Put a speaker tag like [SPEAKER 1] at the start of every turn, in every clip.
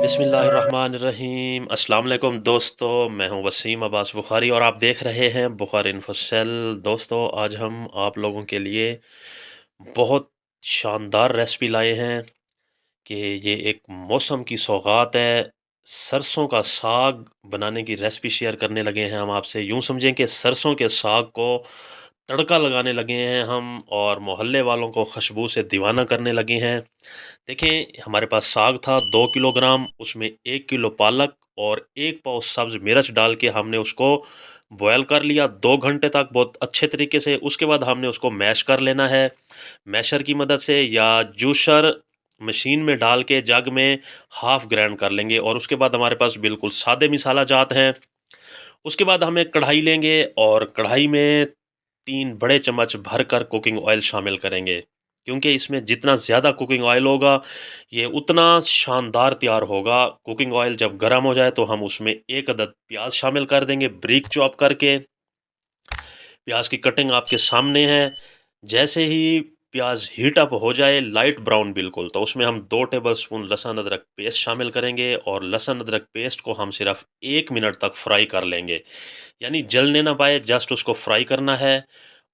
[SPEAKER 1] बिस्मिल्लाहिर्रहमानिर्रहीम। अस्सलाम वालेकुम दोस्तों, मैं हूं वसीम अब्बास बुखारी और आप देख रहे हैं बुखारी इन्फो सेल। दोस्तों, आज हम आप लोगों के लिए बहुत शानदार रेसिपी लाए हैं कि ये एक मौसम की सौगात है। सरसों का साग बनाने की रेसिपी शेयर करने लगे हैं हम आपसे। यूँ समझें कि सरसों के साग को तड़का लगाने लगे हैं हम और मोहल्ले वालों को खुशबू से दीवाना करने लगे हैं। देखें, हमारे पास साग था 2 किलोग्राम, उसमें 1 किलो पालक और 1 पाव सब्ज़ मिर्च डाल के हमने उसको बॉयल कर लिया 2 घंटे तक बहुत अच्छे तरीके से। उसके बाद हमने उसको मैश कर लेना है मैशर की मदद से, या जूसर मशीन में डाल के जग में हाफ ग्राइंड कर लेंगे। और उसके बाद हमारे पास बिल्कुल सादे मसाला जात हैं। उसके बाद हम एक कढ़ाई लेंगे और कढ़ाई में 3 बड़े चम्मच भरकर कुकिंग ऑयल शामिल करेंगे, क्योंकि इसमें जितना ज़्यादा कुकिंग ऑयल होगा ये उतना शानदार तैयार होगा। कुकिंग ऑयल जब गर्म हो जाए तो हम उसमें 1 अदद प्याज शामिल कर देंगे ब्रीक चॉप करके। प्याज की कटिंग आपके सामने है। जैसे ही प्याज हीट अप हो जाए लाइट ब्राउन बिल्कुल, तो उसमें हम 2 टेबलस्पून लहसुन अदरक पेस्ट शामिल करेंगे और लहसुन अदरक पेस्ट को हम सिर्फ 1 मिनट तक फ्राई कर लेंगे, यानी जलने ना पाए, जस्ट उसको फ्राई करना है।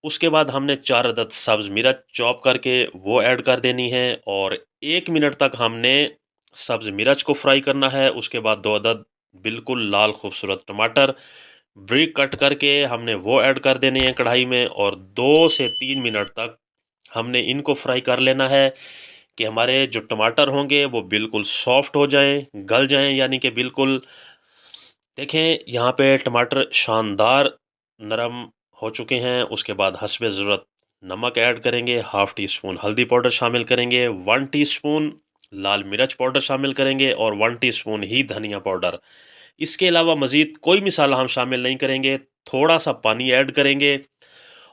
[SPEAKER 1] उसके बाद हमने 4 अदद सब्ज़ मिर्च चॉप करके वो ऐड कर देनी है और 1 मिनट तक हमने सब्ज़ मिर्च को फ्राई करना है। उसके बाद 2 अदद बिल्कुल लाल खूबसूरत टमाटर ब्रिक कट करके हमने वो ऐड कर देने हैं कढ़ाई में और 2 से 3 मिनट तक हमने इनको फ्राई कर लेना है कि हमारे जो टमाटर होंगे वो बिल्कुल सॉफ्ट हो जाएं, गल जाएं, यानी कि बिल्कुल। देखें, यहाँ पे टमाटर शानदार नरम हो चुके हैं। उसके बाद हस्बे ज़रूरत नमक ऐड करेंगे, हाफ़ टी स्पून हल्दी पाउडर शामिल करेंगे, 1 टीस्पून लाल मिर्च पाउडर शामिल करेंगे और 1 टीस्पून ही धनिया पाउडर। इसके अलावा मज़ीद कोई मसाला हम शामिल नहीं करेंगे। थोड़ा सा पानी ऐड करेंगे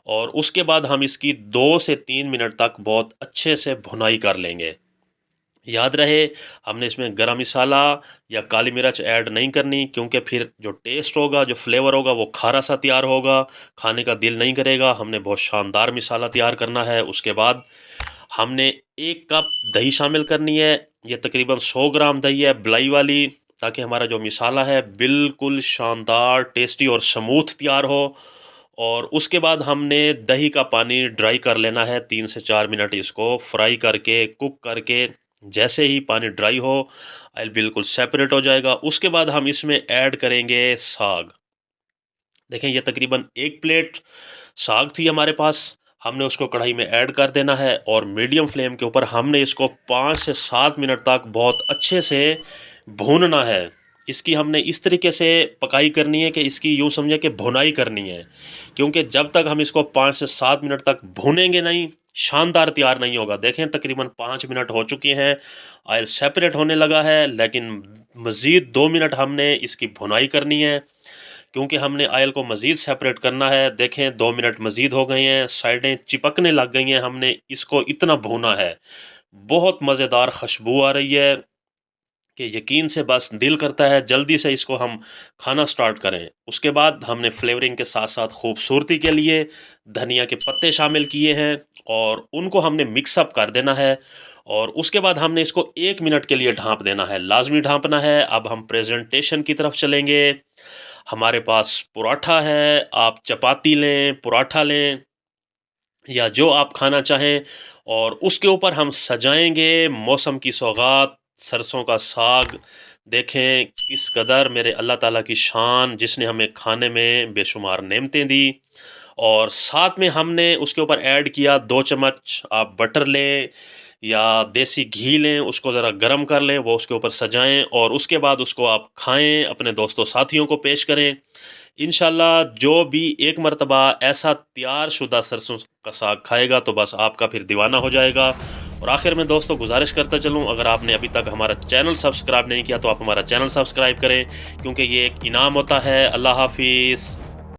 [SPEAKER 1] और उसके बाद हम इसकी 2 से 3 मिनट तक बहुत अच्छे से भुनाई कर लेंगे। याद रहे, हमने इसमें गरम मसाला या काली मिर्च ऐड नहीं करनी, क्योंकि फिर जो टेस्ट होगा, जो फ्लेवर होगा, वो खारा सा तैयार होगा, खाने का दिल नहीं करेगा। हमने बहुत शानदार मसाला तैयार करना है। उसके बाद हमने 1 कप दही शामिल करनी है। ये तकरीबन 100 ग्राम दही है, बलाई वाली, ताकि हमारा जो मसाला है बिल्कुल शानदार टेस्टी और स्मूथ तैयार हो। और उसके बाद हमने दही का पानी ड्राई कर लेना है, 3 से 4 मिनट इसको फ्राई करके कुक करके। जैसे ही पानी ड्राई हो, ऑयल बिल्कुल सेपरेट हो जाएगा। उसके बाद हम इसमें ऐड करेंगे साग। देखें, ये तकरीबन 1 प्लेट साग थी हमारे पास। हमने उसको कढ़ाई में ऐड कर देना है और मीडियम फ्लेम के ऊपर हमने इसको 5 से 7 मिनट तक बहुत अच्छे से भूनना है। इसकी हमने इस तरीके से पकाई करनी है कि इसकी यूँ समझे कि भुनाई करनी है, क्योंकि जब तक हम इसको 5 से 7 मिनट तक भूनेंगे नहीं, शानदार तैयार नहीं होगा। देखें, तकरीबन 5 मिनट हो चुके हैं, ऑयल सेपरेट होने लगा है, लेकिन मज़ीद 2 मिनट हमने इसकी भुनाई करनी है, क्योंकि हमने ऑयल को मज़ीद सेपरेट करना है। देखें, 2 मिनट मज़ीद हो गए हैं, साइडें चिपकने लग गई हैं। हमने इसको इतना भूना है, बहुत मज़ेदार खुशबू आ रही है कि यकीन से बस दिल करता है जल्दी से इसको हम खाना स्टार्ट करें। उसके बाद हमने फ्लेवरिंग के साथ साथ खूबसूरती के लिए धनिया के पत्ते शामिल किए हैं और उनको हमने मिक्सअप कर देना है। और उसके बाद हमने इसको 1 मिनट के लिए ढाँप देना है, लाजमी ढाँपना है। अब हम प्रेजेंटेशन की तरफ चलेंगे। हमारे पास पराठा है, आप चपाती लें, पराठा लें, या जो आप खाना चाहें, और उसके ऊपर हम सजाएंगे मौसम की सौगात सरसों का साग। देखें किस कदर मेरे अल्लाह ताला की शान, जिसने हमें खाने में बेशुमार नेमतें दी। और साथ में हमने उसके ऊपर ऐड किया 2 चम्मच आप बटर लें या देसी घी लें, उसको ज़रा गरम कर लें, वो उसके ऊपर सजाएं और उसके बाद उसको आप खाएं, अपने दोस्तों साथियों को पेश करें। इंशाल्लाह जो भी एक मरतबा ऐसा तैयार शुदा सरसों का साग खाएगा तो बस आपका फिर दीवाना हो जाएगा। और आखिर में दोस्तों गुजारिश करता चलूँ, अगर आपने अभी तक हमारा चैनल सब्सक्राइब नहीं किया तो आप हमारा चैनल सब्सक्राइब करें, क्योंकि ये एक इनाम होता है। अल्लाह हाफिज़।